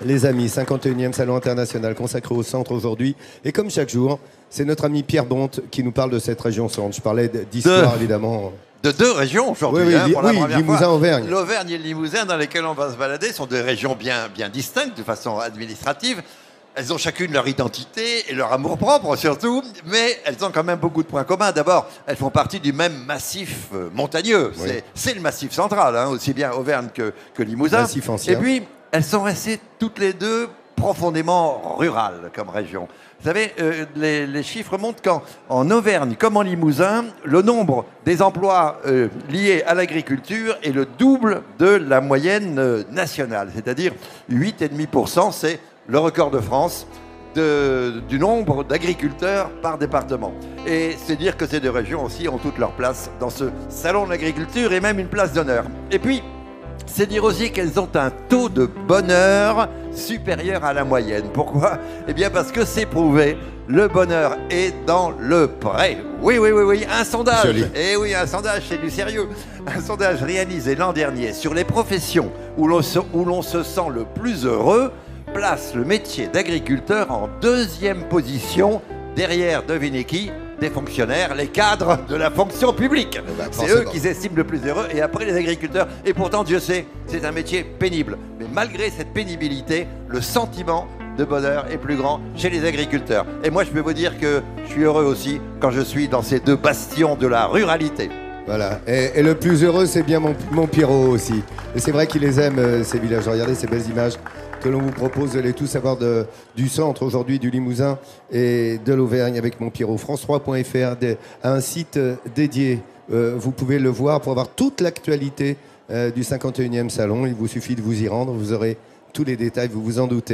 Les amis, 51e Salon international consacré au centre aujourd'hui. Et comme chaque jour, c'est notre ami Pierre Bonte qui nous parle de cette région centre. Je parlais d'histoire, évidemment. De deux régions aujourd'hui, oui, pour la première Limousin, fois. Auvergne. L'Auvergne et le Limousin dans lesquels on va se balader sont des régions bien distinctes de façon administrative. Elles ont chacune leur identité et leur amour-propre surtout, mais elles ont quand même beaucoup de points communs. D'abord, elles font partie du même massif montagneux. Oui. C'est le massif central, hein, aussi bien Auvergne que Limousin. Massif ancien. Et puis, elles sont restées toutes les deux profondément rurales comme région. Vous savez, les chiffres montrent qu'en Auvergne comme en Limousin, le nombre des emplois liés à l'agriculture est le double de la moyenne nationale. C'est-à-dire 8,5%, c'est le record de France du nombre d'agriculteurs par département. Et c'est dire que ces deux régions aussi ont toute leur place dans ce salon de l'agriculture et même une place d'honneur. Et puis, c'est dire aussi qu'elles ont un taux de bonheur supérieur à la moyenne. Pourquoi? Eh bien parce que c'est prouvé, le bonheur est dans le pré. Oui, un sondage. Joli. Eh oui, un sondage, c'est du sérieux. Un sondage réalisé l'an dernier sur les professions où l'on se sent le plus heureux place le métier d'agriculteur en deuxième position derrière, devinez qui? Des fonctionnaires, les cadres de la fonction publique. C'est eux qui s'estiment le plus heureux et après les agriculteurs. Et pourtant, Dieu sait, c'est un métier pénible. Mais malgré cette pénibilité, le sentiment de bonheur est plus grand chez les agriculteurs. Et moi, je peux vous dire que je suis heureux aussi quand je suis dans ces deux bastions de la ruralité. Voilà. Et le plus heureux, c'est bien mon Pierrot aussi. Et c'est vrai qu'il les aime, ces villages. Regardez ces belles images que l'on vous propose de les tous savoir du centre aujourd'hui, du Limousin et de l'Auvergne avec mon Pierrot. France3.fr a un site dédié. Vous pouvez le voir pour avoir toute l'actualité du 51e salon. Il vous suffit de vous y rendre. Vous aurez tous les détails, vous vous en doutez.